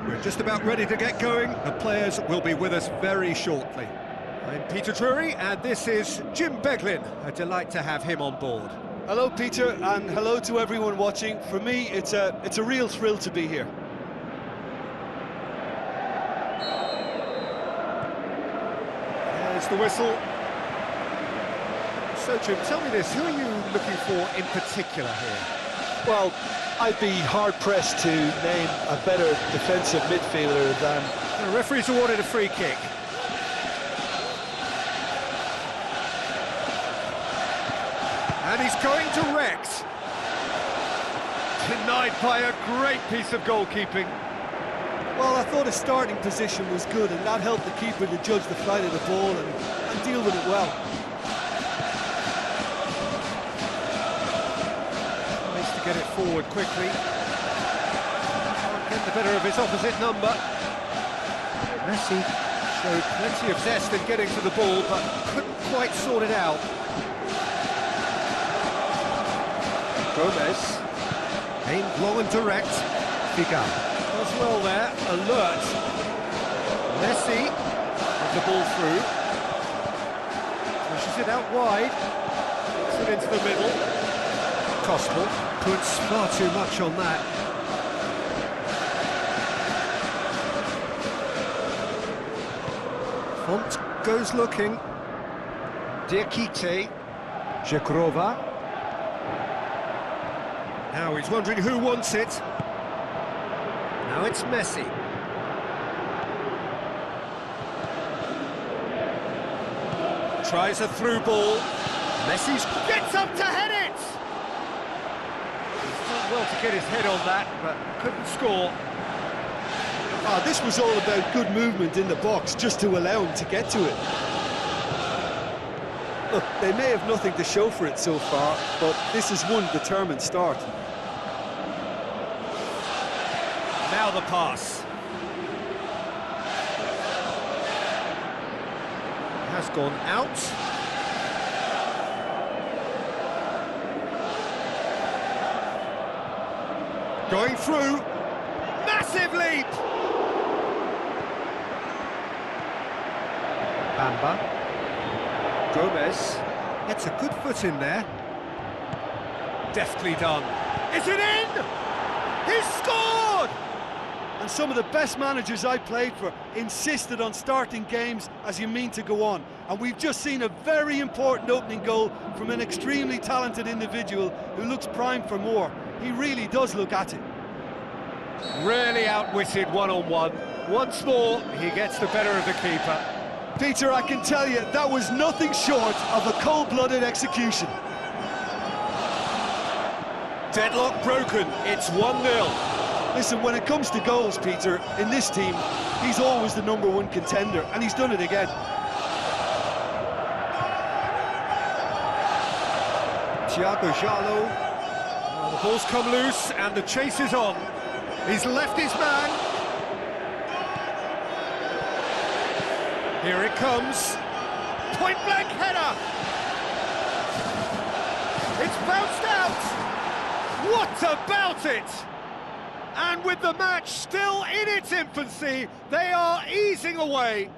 We're just about ready to get going. The players will be with us very shortly. I'm Peter Drury, and this is Jim Beglin. A delight to have him on board. Hello, Peter, and hello to everyone watching. For me, it's a real thrill to be here. There's the whistle. So, Jim, tell me this, who are you looking for in particular here? Well, I'd be hard-pressed to name a better defensive midfielder than... The referee's awarded a free kick. And he's going direct. Denied by a great piece of goalkeeping. Well, I thought his starting position was good, and that helped the keeper to judge the flight of the ball and deal with it well. Nice to get it forward quickly. Can't get the better of his opposite number. Messi showed plenty of zest in getting to the ball, but couldn't quite sort it out. Gomez, aimed low and direct. Figal does well there, alert. Messi with the ball through. Pushes it out wide. Puts it into the middle. Kospel puts far too much on that. Font goes looking. Diakite. Jekrova. Now he's wondering who wants it. Now it's Messi. Tries a through ball. Messi gets up to head it! He's done well to get his head on that, but couldn't score. This was all about good movement in the box, just to allow him to get to it. Look, they may have nothing to show for it so far, but this is one determined start. Now the pass. Has gone out. Going through. Massive leap! Bamba. Gomez gets a good foot in there. Deftly done. Is it in? He's scored! And some of the best managers I played for insisted on starting games as you mean to go on. And we've just seen a very important opening goal from an extremely talented individual who looks primed for more. He really does look at it. Really outwitted one-on-one. Once more, he gets the better of the keeper. Peter, I can tell you, that was nothing short of a cold-blooded execution. Deadlock broken, it's 1-0. Listen, when it comes to goals, Peter, in this team, he's always the #1 contender, and he's done it again. Thiago Jallo. The ball's come loose, and the chase is on. He's left his man. Here it comes. Point-blank header. It's bounced out. What about it? And with the match still in its infancy, they are easing away.